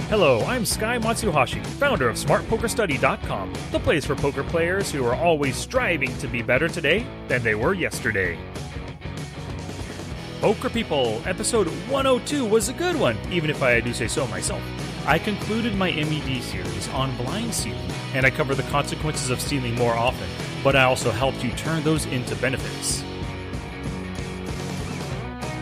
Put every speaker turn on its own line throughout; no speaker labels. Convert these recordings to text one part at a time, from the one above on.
Hello, I'm Sky Matsuhashi, founder of SmartPokerStudy.com, the place for poker players who are always striving to be better today than they were yesterday. Poker people, episode 102 was a good one, even if I do say so myself. I concluded my MED series on blind stealing, and I cover the consequences of stealing more often, but I also helped you turn those into benefits.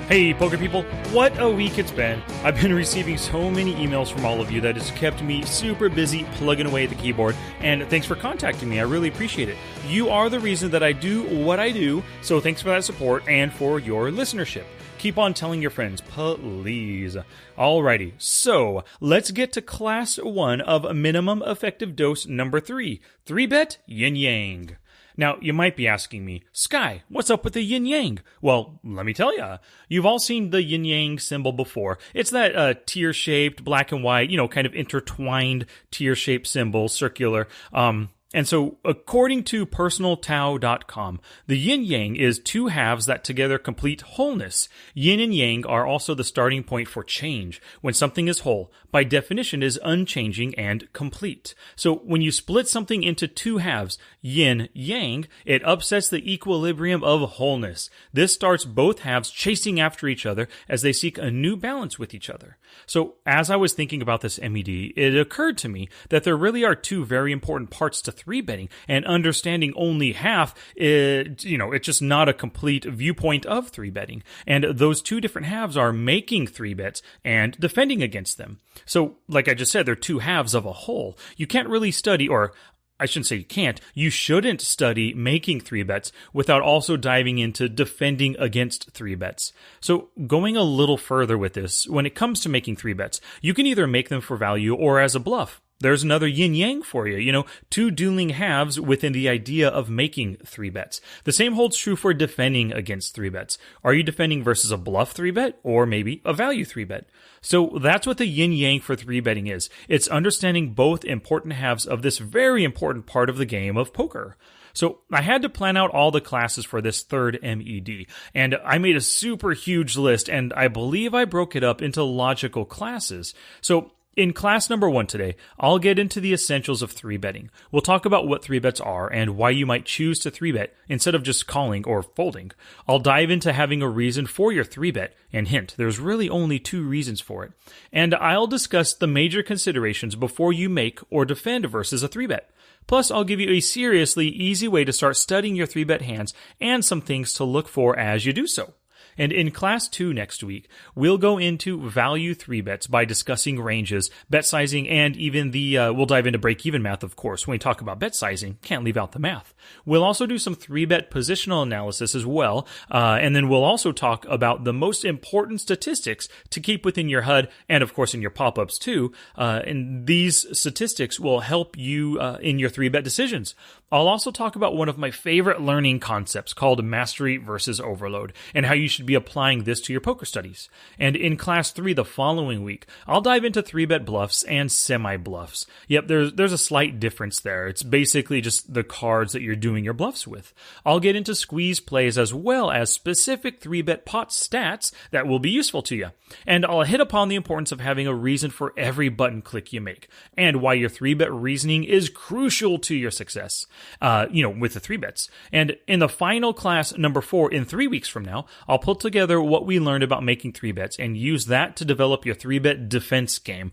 Hey, poker people, what a week it's been. I've been receiving so many emails from all of you that has kept me super busy plugging away at the keyboard, and thanks for contacting me. I really appreciate it. You are the reason that I do what I do, so thanks for that support and for your listenership. Keep on telling your friends, please. Alrighty, so let's get to Class 1 of Minimum Effective Dose number 3, 3-bet Yin Yang. Now, you might be asking me, Sky, what's up with the Yin Yang? Well, let me tell you. You've all seen the Yin Yang symbol before. It's that tear-shaped, black and white, kind of intertwined tear-shaped symbol, circular. And so, according to personaltao.com, the yin yang is two halves that together complete wholeness. Yin and yang are also the starting point for change. When something is whole, by definition is unchanging and complete. So, when you split something into two halves, yin, yang, it upsets the equilibrium of wholeness. This starts both halves chasing after each other as they seek a new balance with each other. So, as I was thinking about this MED, it occurred to me that there really are two very important parts to 3-betting, and understanding only half, it's just not a complete viewpoint of 3-betting. And those two different halves are making 3-bets and defending against them. So, like I just said, they're two halves of a whole. You can't really study, or I shouldn't say you can't, you shouldn't study making 3-bets without also diving into defending against 3-bets. So going a little further with this, when it comes to making 3-bets, you can either make them for value or as a bluff. There's another yin-yang for you, two dueling halves within the idea of making 3-bets. The same holds true for defending against 3-bets. Are you defending versus a bluff 3-bet or maybe a value 3-bet? So that's what the yin-yang for 3-betting is. It's understanding both important halves of this very important part of the game of poker. So I had to plan out all the classes for this third MED, and I made a super huge list, and I believe I broke it up into logical classes. So in class number 1 today, I'll get into the essentials of 3-betting. We'll talk about what 3-bets are and why you might choose to 3-bet instead of just calling or folding. I'll dive into having a reason for your 3-bet, and hint, there's really only 2 reasons for it. And I'll discuss the major considerations before you make or defend versus a 3-bet. Plus, I'll give you a seriously easy way to start studying your 3-bet hands and some things to look for as you do so. And in Class 2 next week, we'll go into value 3-bets by discussing ranges, bet sizing, and even we'll dive into break-even math, of course. When we talk about bet sizing, can't leave out the math. We'll also do some 3-bet positional analysis as well, and then we'll also talk about the most important statistics to keep within your HUD, and of course in your pop-ups too, and these statistics will help you in your 3-bet decisions. I'll also talk about one of my favorite learning concepts called mastery versus overload, and how you should be applying this to your poker studies. And in Class 3 the following week, I'll dive into 3-bet bluffs and semi-bluffs. Yep, there's a slight difference there. It's basically just the cards that you're doing your bluffs with. I'll get into squeeze plays as well as specific 3-bet pot stats that will be useful to you. And I'll hit upon the importance of having a reason for every button click you make, and why your 3-bet reasoning is crucial to your success. With the 3-bets. And in the final class, number 4, in 3 weeks from now, I'll pull together what we learned about making 3-bets and use that to develop your 3-bet defense game.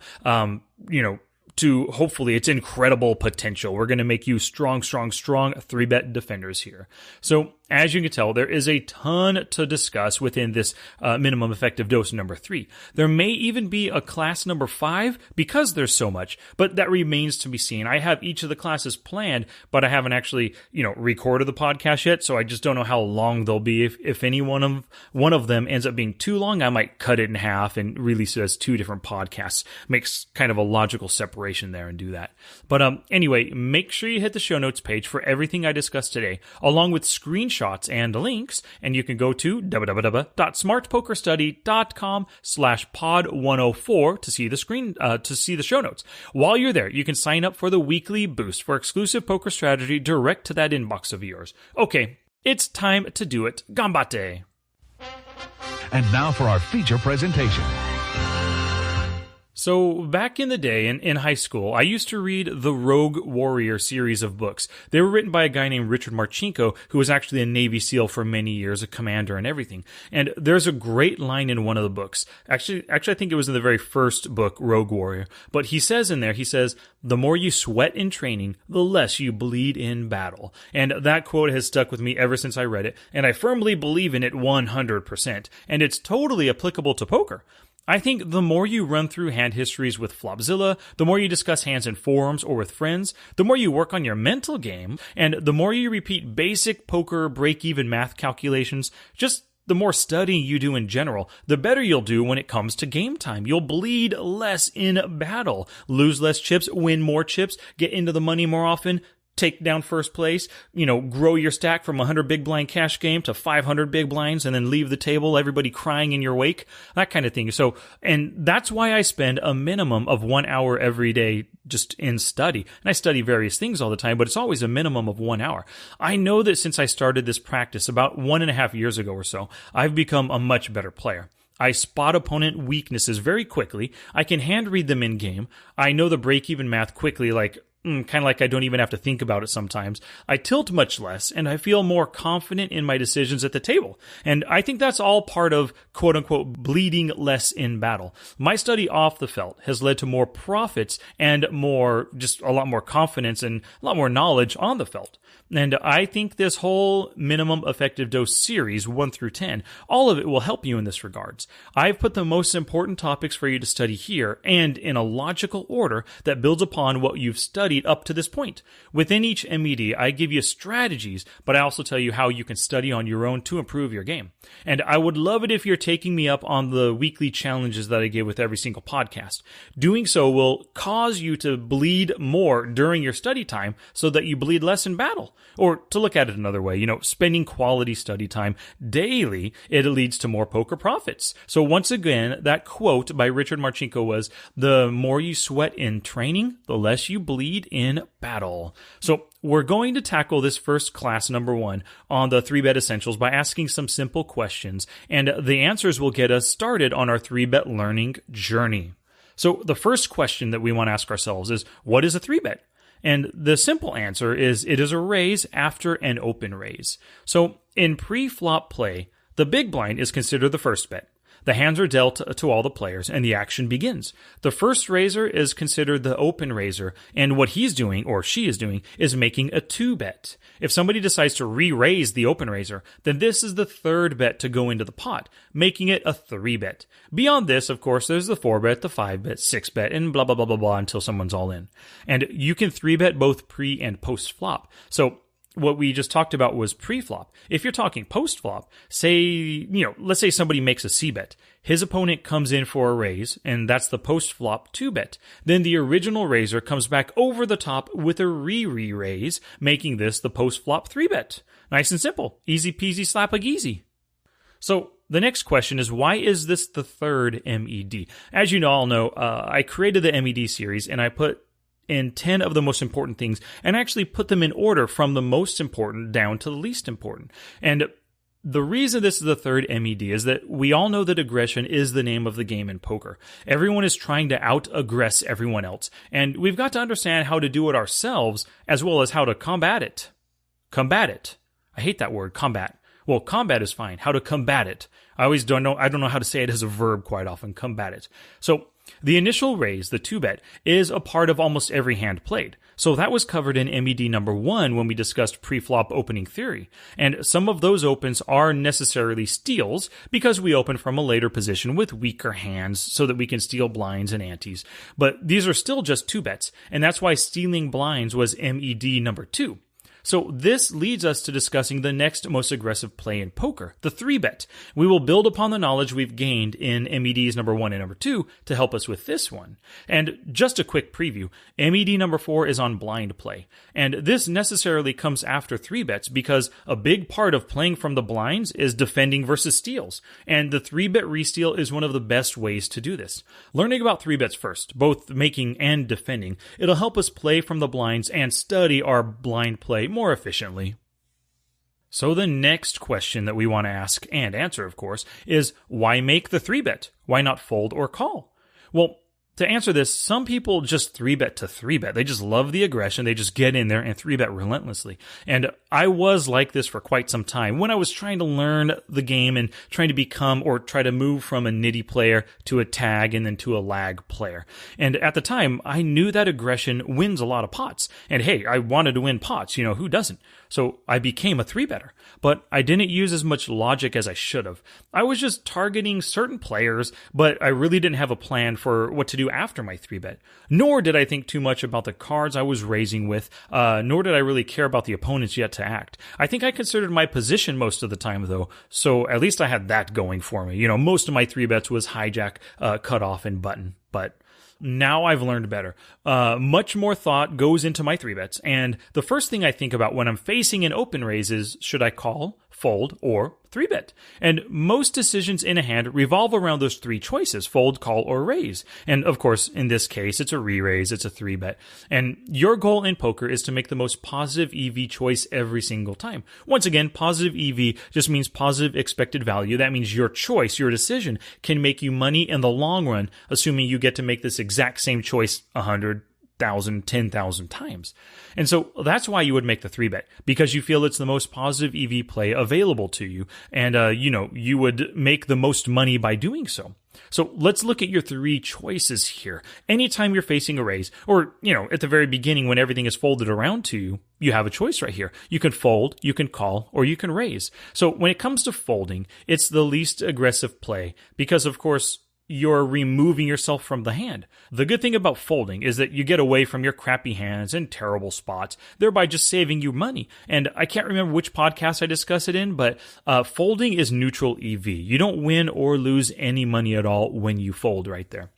To hopefully its incredible potential. We're going to make you strong 3-bet defenders here. So, as you can tell, there is a ton to discuss within this minimum effective dose number 3. There may even be a class number 5 because there's so much, but that remains to be seen. I have each of the classes planned, but I haven't actually, recorded the podcast yet, so I just don't know how long they'll be. If any one of them ends up being too long, I might cut it in half and release it as 2 different podcasts. Makes kind of a logical separation there and do that. But anyway, make sure you hit the show notes page for everything I discussed today, along with screenshots and links, and you can go to www.smartpokerstudy.com/pod104 to see the show notes. While you're there, you can sign up for the weekly boost for exclusive poker strategy direct to that inbox of yours. Okay, it's time to do it. Ganbatte!
And now for our feature presentation.
So, back in the day, in high school, I used to read the Rogue Warrior series of books. They were written by a guy named Richard Marcinko, who was actually a Navy SEAL for many years, a commander and everything. And there's a great line in one of the books. Actually, I think it was in the very first book, Rogue Warrior. But he says in there, the more you sweat in training, the less you bleed in battle. And that quote has stuck with me ever since I read it, and I firmly believe in it 100%. And it's totally applicable to poker. I think the more you run through hand histories with Flopzilla, the more you discuss hands in forums or with friends, the more you work on your mental game, and the more you repeat basic poker break-even math calculations, just the more studying you do in general, the better you'll do when it comes to game time. You'll bleed less in battle, lose less chips, win more chips, get into the money more often, take down first place, grow your stack from 100 big blind cash game to 500 big blinds and then leave the table, everybody crying in your wake, that kind of thing. So, and that's why I spend a minimum of 1 hour every day just in study. And I study various things all the time, but it's always a minimum of 1 hour. I know that since I started this practice about 1.5 years ago or so, I've become a much better player. I spot opponent weaknesses very quickly. I can hand read them in game. I know the break-even math quickly, kind of like I don't even have to think about it sometimes. I tilt much less, and I feel more confident in my decisions at the table. And I think that's all part of quote-unquote bleeding less in battle. My study off the felt has led to more profits and just a lot more confidence and a lot more knowledge on the felt. And I think this whole minimum effective dose series, 1 through 10, all of it will help you in this regards. I've put the most important topics for you to study here, and in a logical order that builds upon what you've studied up to this point. Within each MED, I give you strategies, but I also tell you how you can study on your own to improve your game. And I would love it if you're taking me up on the weekly challenges that I give with every single podcast. Doing so will cause you to bleed more during your study time so that you bleed less in battle. Or to look at it another way, spending quality study time daily, it leads to more poker profits. So once again, that quote by Richard Marcinko was, the more you sweat in training, the less you bleed in battle. So we're going to tackle this first class, number 1, on the 3-bet essentials by asking some simple questions, and the answers will get us started on our 3-bet learning journey. So the first question that we want to ask ourselves is, what is a 3-bet? And the simple answer is it is a raise after an open raise. So in pre-flop play, the big blind is considered the first bet. The hands are dealt to all the players, and the action begins. The first raiser is considered the open raiser, and what he's doing, or she is doing, is making a 2-bet. If somebody decides to re-raise the open raiser, then this is the third bet to go into the pot, making it a 3-bet. Beyond this, of course, there's the 4-bet, the 5-bet, 6-bet, and blah, blah, blah, blah, blah, until someone's all in. And you can 3-bet both pre- and post-flop. So what we just talked about was pre-flop. If you're talking post-flop, let's say somebody makes a C-bet. His opponent comes in for a raise, and that's the post-flop 2-bet. Then the original raiser comes back over the top with a re-raise, making this the post-flop 3-bet. Nice and simple. Easy peasy slap-a-geezy. So the next question is, why is this the third MED? As you all know, I created the MED series, and I put in 10 of the most important things, and actually put them in order from the most important down to the least important. And the reason this is the third MED is that we all know that aggression is the name of the game in poker. Everyone is trying to out-aggress everyone else, and we've got to understand how to do it ourselves, as well as how to combat it. Combat it. I hate that word, combat. Well, combat is fine. How to combat it. I don't know how to say it as a verb quite often, combat it. So the initial raise, the 2-bet, is a part of almost every hand played. So that was covered in MED number 1 when we discussed pre-flop opening theory. And some of those opens are necessarily steals because we open from a later position with weaker hands so that we can steal blinds and antes. But these are still just 2-bets, and that's why stealing blinds was MED number 2. So this leads us to discussing the next most aggressive play in poker, the 3-bet. We will build upon the knowledge we've gained in MEDs number 1 and number 2 to help us with this one. And just a quick preview, MED number 4 is on blind play. And this necessarily comes after 3-bets because a big part of playing from the blinds is defending versus steals. And the 3-bet re-steal is one of the best ways to do this. Learning about 3-bets first, both making and defending, it'll help us play from the blinds and study our blind play more efficiently. So the next question that we want to ask and answer, of course, is why make the 3-bet? Why not fold or call? Well, To answer this, some people just 3-bet to 3-bet. They just love the aggression. They just get in there and 3-bet relentlessly. And I was like this for quite some time when I was trying to learn the game and trying to become or try to move from a nitty player to a tag and then to a lag player. And at the time, I knew that aggression wins a lot of pots. And hey, I wanted to win pots. Who doesn't? So I became a 3-better. But I didn't use as much logic as I should have. I was just targeting certain players, but I really didn't have a plan for what to do after my 3-bet. Nor did I think too much about the cards I was raising with, nor did I really care about the opponents yet to act. I think I considered my position most of the time, though, so at least I had that going for me. Most of my 3-bets was hijack, cutoff, and button, but now I've learned better. Much more thought goes into my 3-bets, and the first thing I think about when I'm facing an open raise is, should I call, fold, or 3-bet? And most decisions in a hand revolve around those three choices: fold, call, or raise. And of course, in this case, it's a re-raise, it's a 3-bet. And your goal in poker is to make the most positive EV choice every single time. Once again, positive EV just means positive expected value. That means your choice, your decision, can make you money in the long run, assuming you get to make this exact same choice 100,000, 10,000 times. And so that's why you would make the 3-bet, because you feel it's the most positive EV play available to you. And, you would make the most money by doing so. So let's look at your three choices here. Anytime you're facing a raise, or, at the very beginning when everything is folded around to you, you have a choice right here. You can fold, you can call, or you can raise. So when it comes to folding, it's the least aggressive play because, of course, you're removing yourself from the hand. The good thing about folding is that you get away from your crappy hands and terrible spots, thereby just saving you money. And I can't remember which podcast I discuss it in, but folding is neutral EV. You don't win or lose any money at all when you fold right there.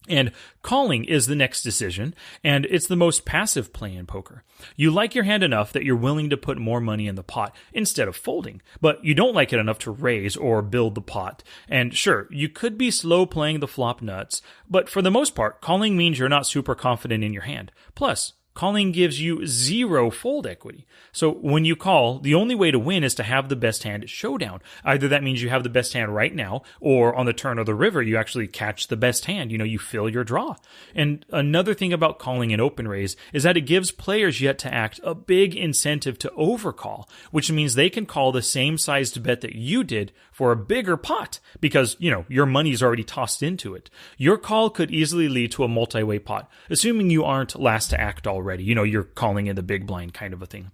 And calling is the next decision, and it's the most passive play in poker. You like your hand enough that you're willing to put more money in the pot instead of folding, but you don't like it enough to raise or build the pot. And sure, you could be slow playing the flop nuts, but for the most part, calling means you're not super confident in your hand. Plus, calling gives you zero fold equity. So when you call, the only way to win is to have the best hand showdown. Either that means you have the best hand right now, or on the turn of the river, you actually catch the best hand. You fill your draw. And another thing about calling an open raise is that it gives players yet to act a big incentive to overcall, which means they can call the same sized bet that you did for a bigger pot because, your money's already tossed into it. Your call could easily lead to a multi-way pot, assuming you aren't last to act already. You're calling in the big blind kind of a thing.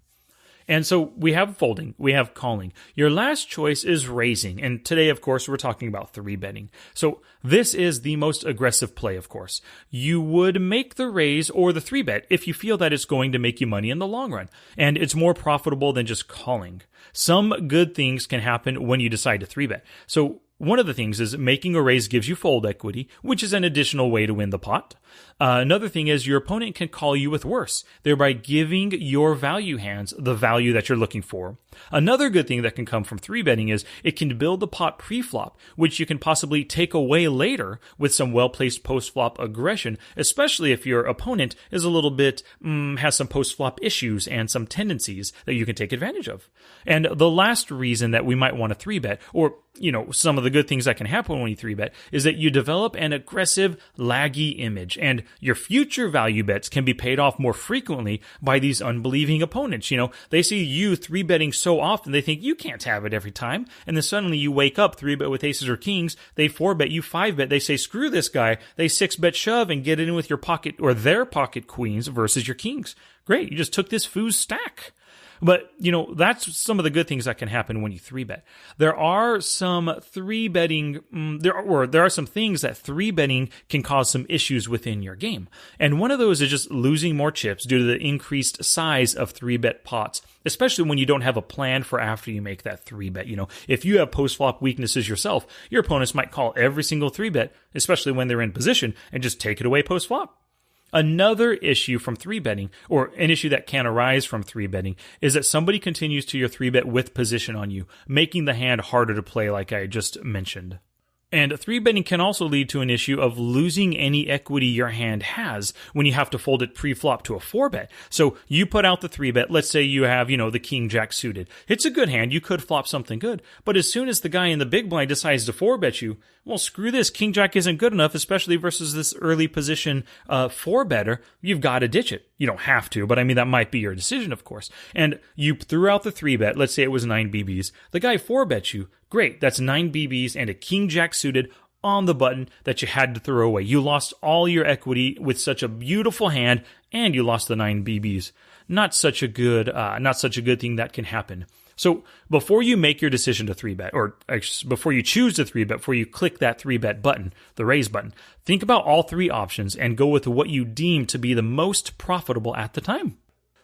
And so we have folding, we have calling. Your last choice is raising. And today, of course, we're talking about 3-betting. So this is the most aggressive play, of course. You would make the raise or the 3-bet if you feel that it's going to make you money in the long run. And it's more profitable than just calling. Some good things can happen when you decide to 3-bet. So one of the things is making a raise gives you fold equity, which is an additional way to win the pot. Another thing is your opponent can call you with worse, thereby giving your value hands the value that you're looking for. Another good thing that can come from 3-betting is it can build the pot pre-flop, which you can possibly take away later with some well-placed post-flop aggression, especially if your opponent is a little bit, has some post-flop issues and some tendencies that you can take advantage of. And the last reason that we might want to 3-bet, or some of the good things that can happen when you 3-bet, is that you develop an aggressive, laggy image, and your future value bets can be paid off more frequently by these unbelieving opponents. They see you 3-betting so often, they think you can't have it every time, and then suddenly you wake up 3-bet with aces or kings, they 4-bet, you 5-bet, they say, screw this guy, they 6-bet shove and get in with your pocket, or their pocket queens versus your kings. Great, you just took this fool's stack. But, that's some of the good things that can happen when you 3-bet. There are some 3-betting, there are some things that 3-betting can cause some issues within your game. And one of those is just losing more chips due to the increased size of 3-bet pots, especially when you don't have a plan for after you make that 3-bet. If you have post-flop weaknesses yourself, your opponents might call every single 3-bet, especially when they're in position, and just take it away post-flop. Another issue from 3-betting, or an issue that can arise from 3-betting, is that somebody continues to your 3-bet with position on you, making the hand harder to play like I just mentioned. And three betting can also lead to an issue of losing any equity your hand has when you have to fold it pre-flop to a 4-bet. So you put out the 3-bet, let's say you have, the king jack suited. It's a good hand, you could flop something good, but as soon as the guy in the big blind decides to 4-bet you, well, screw this, king jack isn't good enough, especially versus this early position 4-better, you've got to ditch it. You don't have to, but I mean, that might be your decision, of course. And you threw out the 3-bet, let's say it was 9 BBs, the guy 4-bets you, great, that's 9 BBs and a king jack suited on the button that you had to throw away. You lost all your equity with such a beautiful hand, and you lost the 9 BBs. Not such a good thing that can happen. So before you make your decision to 3-bet, or before you choose to 3-bet, before you click that 3-bet button, the raise button, think about all three options and go with what you deem to be the most profitable at the time.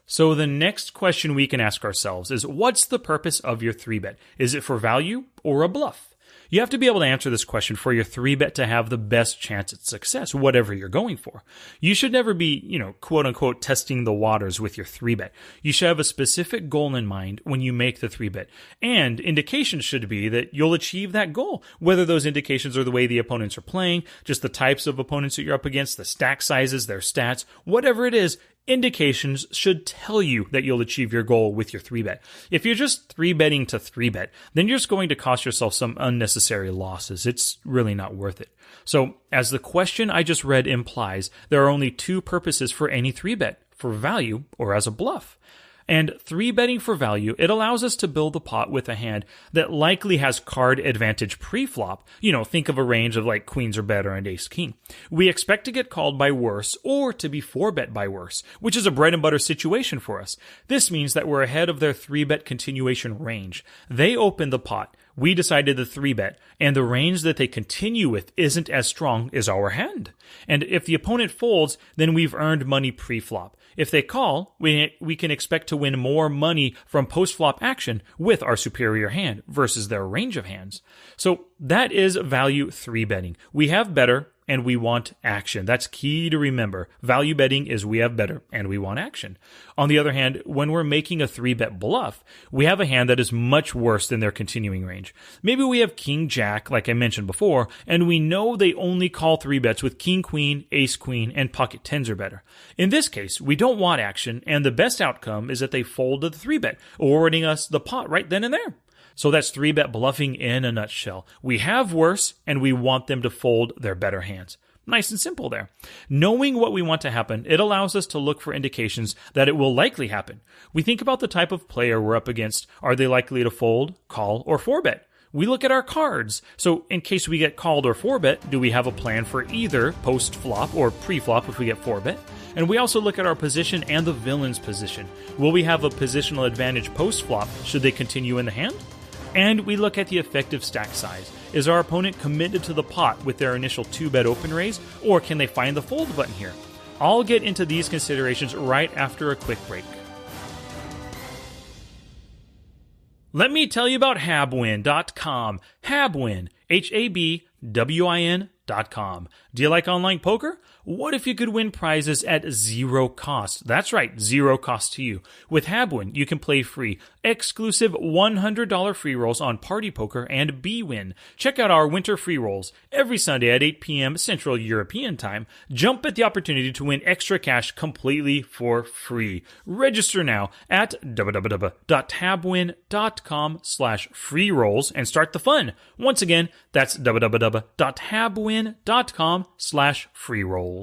So the next question we can ask ourselves is, what's the purpose of your 3-bet? Is it for value or a bluff? You have to be able to answer this question for your 3-bet to have the best chance at success, whatever you're going for. You should never be, quote unquote, testing the waters with your 3-bet. You should have a specific goal in mind when you make the 3-bet. And indications should be that you'll achieve that goal. Whether those indications are the way the opponents are playing, just the types of opponents that you're up against, the stack sizes, their stats, whatever it is, indications should tell you that you'll achieve your goal with your 3-bet. If you're just 3-betting to 3-bet, then you're just going to cost yourself some unnecessary losses. It's really not worth it. So, as the question I just read implies, there are only two purposes for any 3-bet, for value or as a bluff. And 3-betting for value, it allows us to build the pot with a hand that likely has card advantage pre-flop. Think of a range of like queens or better and ace-king. We expect to get called by worse or to be 4-bet by worse, which is a bread and butter situation for us. This means that we're ahead of their 3-bet continuation range. They open the pot. We decided the 3-bet, and the range that they continue with isn't as strong as our hand. And if the opponent folds, then we've earned money pre-flop. If they call, we can expect to win more money from post-flop action with our superior hand versus their range of hands. So that is value 3-betting. We have better, and we want action. That's key to remember. Value betting is we have better and we want action. On the other hand, when we're making a 3-bet bluff, we have a hand that is much worse than their continuing range. Maybe we have king jack, like I mentioned before, and we know they only call 3-bets with king queen, ace queen, and pocket tens or better. In this case, we don't want action, and the best outcome is that they fold to the 3-bet, awarding us the pot right then and there. So that's 3-bet bluffing in a nutshell. We have worse, and we want them to fold their better hands. Nice and simple there. Knowing what we want to happen, it allows us to look for indications that it will likely happen. We think about the type of player we're up against. Are they likely to fold, call, or 4-bet? We look at our cards. So in case we get called or 4-bet, do we have a plan for either post-flop or pre-flop if we get 4-bet? And we also look at our position and the villain's position. Will we have a positional advantage post-flop should they continue in the hand? And we look at the effective stack size. Is our opponent committed to the pot with their initial 2-bet open raise, or can they find the fold button here? I'll get into these considerations right after a quick break. Let me tell you about Habwin.com. Habwin, Habwin.com. Do you like online poker? What if you could win prizes at zero cost? That's right, zero cost to you. With Habwin, you can play free, exclusive $100 free rolls on Party Poker and BWin. Check out our winter free rolls every Sunday at 8 p.m. Central European Time. Jump at the opportunity to win extra cash completely for free. Register now at www.habwin.com/free rolls and start the fun. Once again, that's www.habwin.com/free rolls.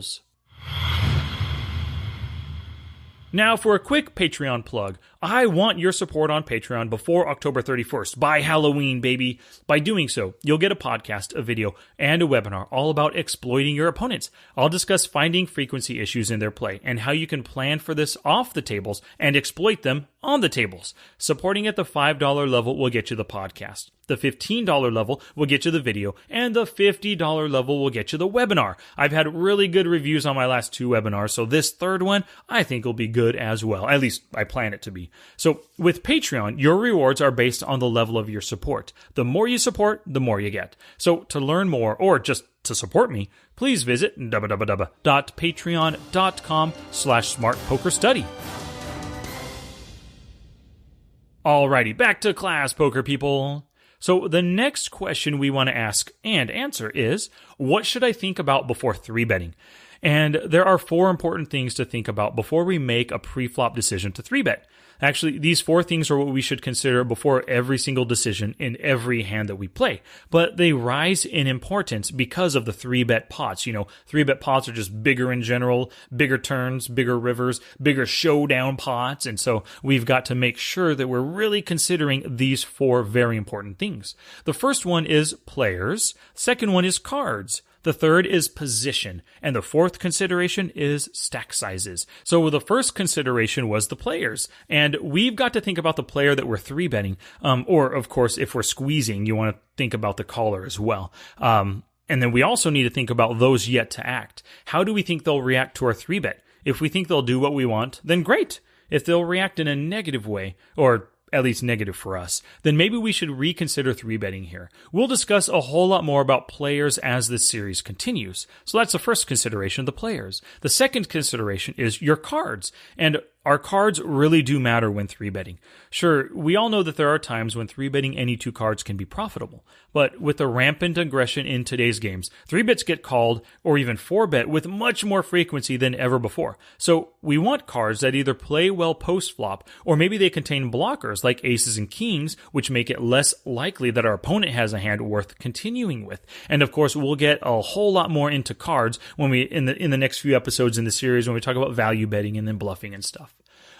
Now for a quick Patreon plug. I want your support on Patreon before October 31st, by Halloween, baby. By doing so, you'll get a podcast, a video, and a webinar all about exploiting your opponents. I'll discuss finding frequency issues in their play and how you can plan for this off the tables and exploit them on the tables. Supporting at the $5 level will get you the podcast. The $15 level will get you the video, and the $50 level will get you the webinar. I've had really good reviews on my last 2 webinars, so this third one I think will be good as well. At least I plan it to be. So with Patreon, your rewards are based on the level of your support. The more you support, the more you get. So to learn more, or just to support me, please visit www.patreon.com/smartpokerstudy. Alrighty, back to class, poker people. So the next question we want to ask and answer is, what should I think about before 3-betting? And there are 4 important things to think about before we make a pre-flop decision to 3-bet. Actually, these 4 things are what we should consider before every single decision in every hand that we play. But they rise in importance because of the 3-bet pots. 3-bet pots are just bigger in general, bigger turns, bigger rivers, bigger showdown pots. And so we've got to make sure that we're really considering these 4 very important things. The first one is players. Second one is cards. The third is position, and the fourth consideration is stack sizes. So the first consideration was the players, and we've got to think about the player that we're 3-betting, or of course, if we're squeezing, you want to think about the caller as well. And then we also need to think about those yet to act. How do we think they'll react to our 3-bet? If we think they'll do what we want, then great. If they'll react in a negative way, or at least negative for us, then maybe we should reconsider 3-betting here. We'll discuss a whole lot more about players as this series continues. So that's the first consideration, the players. The second consideration is your cards. And our cards really do matter when 3-betting. Sure, we all know that there are times when 3-betting any 2 cards can be profitable. But with the rampant aggression in today's games, 3-bets get called or even 4-bet with much more frequency than ever before. So we want cards that either play well post-flop or maybe they contain blockers like aces and kings, which make it less likely that our opponent has a hand worth continuing with. And of course, we'll get a whole lot more into cards when we in the next few episodes in the series when we talk about value betting and then bluffing and stuff.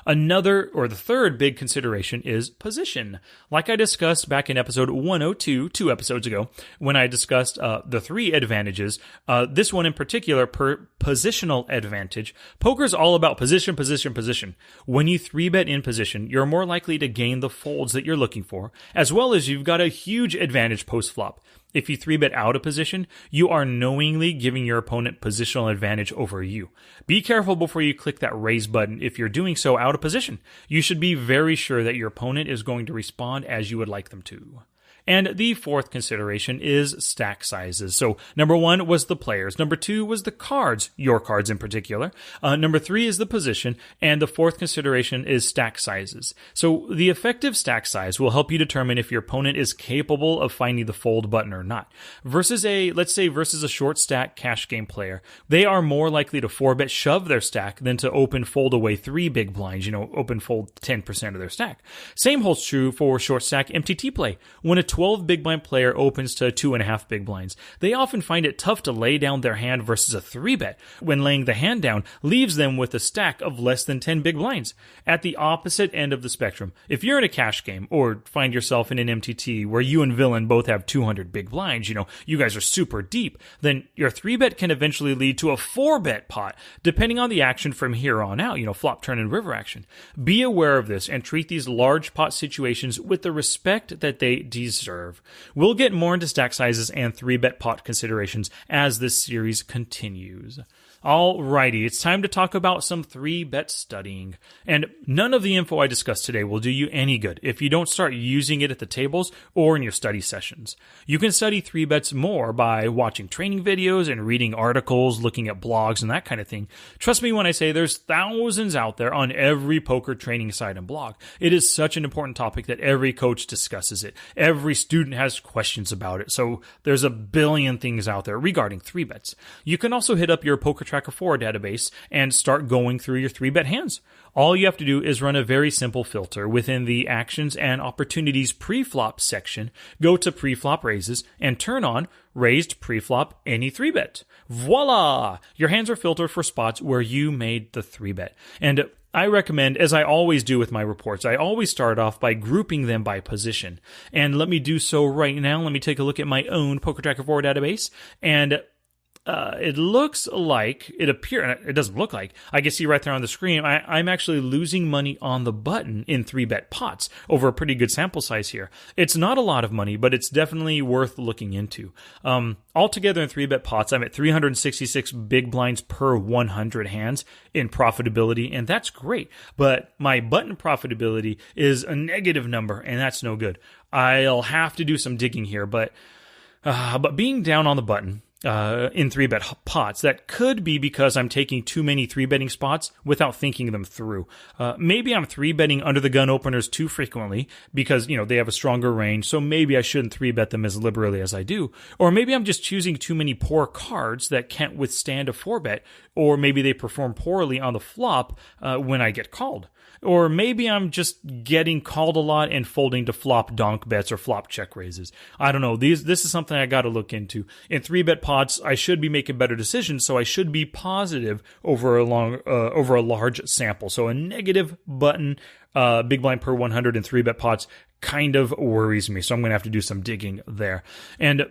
The third big consideration is position. Like I discussed back in episode 102, 2 episodes ago, when I discussed the 3 advantages, this one in particular, positional advantage. Poker's all about position, position, position. When you 3-bet in position, you're more likely to gain the folds that you're looking for, as well as you've got a huge advantage post-flop. If you 3-bet out of position, you are knowingly giving your opponent positional advantage over you. Be careful before you click that raise button if you're doing so out of position. You should be very sure that your opponent is going to respond as you would like them to. And the fourth consideration is stack sizes. So number 1 was the players. Number 2 was the cards, your cards in particular. Number 3 is the position. And the fourth consideration is stack sizes. So the effective stack size will help you determine if your opponent is capable of finding the fold button or not. Versus a short stack cash game player, they are more likely to 4-bet shove their stack than to open fold away 3 big blinds, open fold 10% of their stack. Same holds true for short stack MTT play. When a 12 big blind player opens to 2.5 big blinds, they often find it tough to lay down their hand versus a 3-bet when laying the hand down leaves them with a stack of less than 10 big blinds. At the opposite end of the spectrum, if you're in a cash game or find yourself in an MTT where you and villain both have 200 big blinds, you guys are super deep, then your 3-bet can eventually lead to a 4-bet pot, depending on the action from here on out, flop, turn, and river action. Be aware of this and treat these large pot situations with the respect that they deserve. We'll get more into stack sizes and 3-bet pot considerations as this series continues. Alrighty, it's time to talk about some 3-bet studying. And none of the info I discussed today will do you any good if you don't start using it at the tables or in your study sessions. You can study 3-bets more by watching training videos and reading articles, looking at blogs, and that kind of thing. Trust me when I say there's thousands out there on every poker training site and blog. It is such an important topic that every coach discusses it. Every student has questions about it. So there's a billion things out there regarding 3-bets. You can also hit up your PokerTracker 4 database and start going through your 3-bet hands. All you have to do is run a very simple filter within the actions and opportunities pre-flop section. Go to pre-flop raises and turn on raised pre-flop any 3-bet. Voila! Your hands are filtered for spots where you made the 3-bet. And I recommend, as I always do with my reports, I always start off by grouping them by position. And let me do so right now. Let me take a look at my own PokerTracker 4 database. And it looks like, it doesn't look like, I can see right there on the screen, I'm actually losing money on the button in 3-bet pots over a pretty good sample size here. It's not a lot of money, but it's definitely worth looking into. Altogether in 3-bet pots, I'm at 366 big blinds per 100 hands in profitability, and that's great. But my button profitability is a negative number, and that's no good. I'll have to do some digging here, but being down on the button, in 3-bet pots. That could be because I'm taking too many 3-betting spots without thinking them through. Maybe I'm 3-betting under the gun openers too frequently because, they have a stronger range, so maybe I shouldn't 3-bet them as liberally as I do. Or maybe I'm just choosing too many poor cards that can't withstand a 4-bet, or maybe they perform poorly on the flop when I get called. Or maybe I'm just getting called a lot and folding to flop donk bets or flop check raises. I don't know. This is something I got to look into. In 3-bet pots, I should be making better decisions, so I should be positive over a large sample. So a negative button, big blind per 100 in 3-bet pots kind of worries me. So I'm going to have to do some digging there. And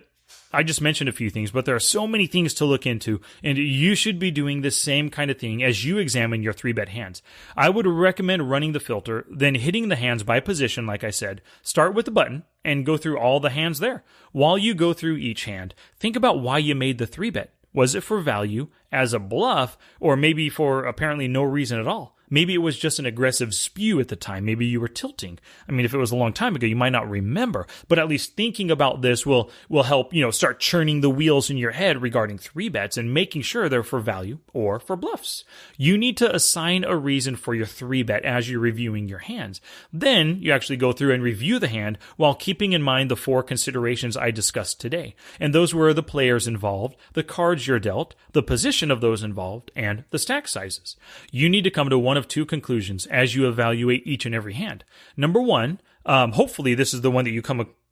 I just mentioned a few things, but there are so many things to look into, and you should be doing the same kind of thing as you examine your 3-bet hands. I would recommend running the filter, then hitting the hands by position, like I said. Start with the button and go through all the hands there. While you go through each hand, think about why you made the 3-bet. Was it for value, as a bluff, or maybe for apparently no reason at all? Maybe it was just an aggressive spew at the time. Maybe you were tilting. I mean, if it was a long time ago, you might not remember. But at least thinking about this will help, start churning the wheels in your head regarding 3-bets and making sure they're for value or for bluffs. You need to assign a reason for your 3-bet as you're reviewing your hands. Then you actually go through and review the hand while keeping in mind the 4 considerations I discussed today. And those were the players involved, the cards you're dealt, the position of those involved, and the stack sizes. You need to come to one of 2 conclusions as you evaluate each and every hand. Number 1, hopefully this is the one that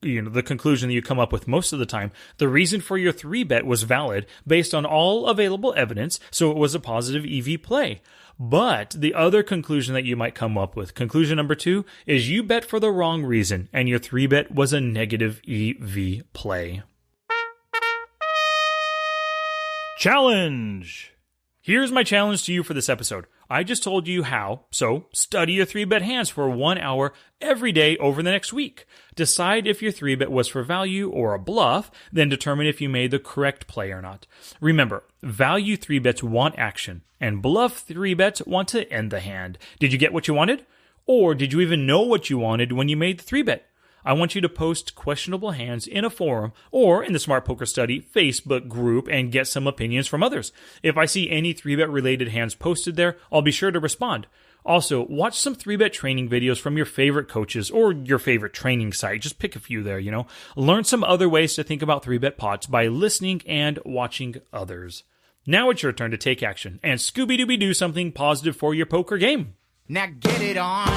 the conclusion that you come up with most of the time. The reason for your 3-bet was valid based on all available evidence, so it was a positive EV play. But the other conclusion that you might come up with, conclusion number 2, is you bet for the wrong reason, and your 3-bet was a negative EV play. Challenge! Here's my challenge to you for this episode. I just told you how, so study your 3-bet hands for 1 hour every day over the next week. Decide if your 3-bet was for value or a bluff, then determine if you made the correct play or not. Remember, value 3-bets want action, and bluff 3-bets want to end the hand. Did you get what you wanted? Or did you even know what you wanted when you made the 3-bet? I want you to post questionable hands in a forum or in the Smart Poker Study Facebook group and get some opinions from others. If I see any 3-bet related hands posted there, I'll be sure to respond. Also, watch some 3-bet training videos from your favorite coaches or your favorite training site. Just pick a few there, Learn some other ways to think about 3-bet pots by listening and watching others. Now it's your turn to take action and Scooby-Dooby-Doo something positive for your poker game.
Now get it on.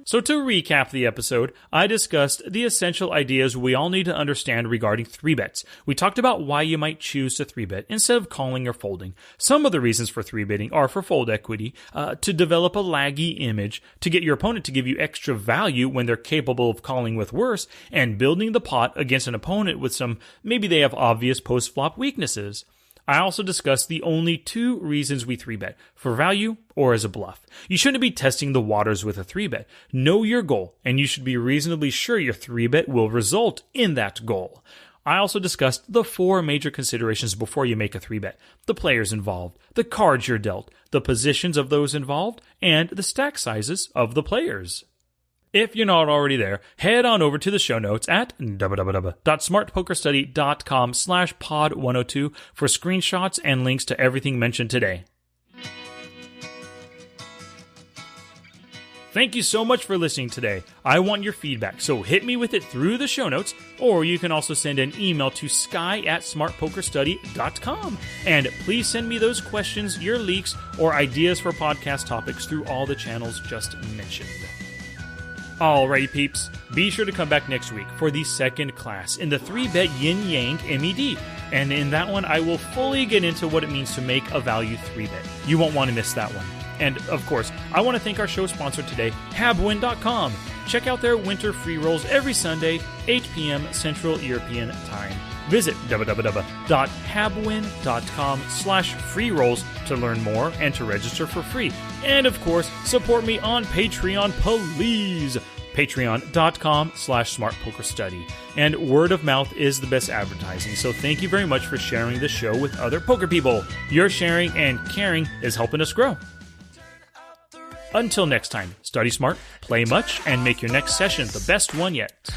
So to recap the episode, I discussed the essential ideas we all need to understand regarding 3-bets. We talked about why you might choose to 3-bet instead of calling or folding. Some of the reasons for 3-betting are for fold equity, to develop a laggy image, to get your opponent to give you extra value when they're capable of calling with worse, and building the pot against an opponent with maybe they have obvious post-flop weaknesses. I also discussed the only 2 reasons we 3-bet, for value or as a bluff. You shouldn't be testing the waters with a 3-bet. Know your goal, and you should be reasonably sure your 3-bet will result in that goal. I also discussed the 4 major considerations before you make a 3-bet. The players involved, the cards you're dealt, the positions of those involved, and the stack sizes of the players. If you're not already there, head on over to the show notes at www.smartpokerstudy.com/pod102 for screenshots and links to everything mentioned today. Thank you so much for listening today. I want your feedback, so hit me with it through the show notes, or you can also send an email to sky@smartpokerstudy.com. And please send me those questions, your leaks, or ideas for podcast topics through all the channels just mentioned. Alrighty peeps, be sure to come back next week for the second class in the 3-bet Yin Yang MED. And in that one, I will fully get into what it means to make a value 3-bet. You won't want to miss that one. And, of course, I want to thank our show sponsor today, habwin.com. Check out their winter free rolls every Sunday, 8 p.m. Central European Time. Visit www.habwin.com/free rolls to learn more and to register for free. And, of course, support me on Patreon, please. Patreon.com/smartpokerstudy. And word of mouth is the best advertising, so thank you very much for sharing the show with other poker people. Your sharing and caring is helping us grow. Until next time, study smart, play much, and make your next session the best one yet.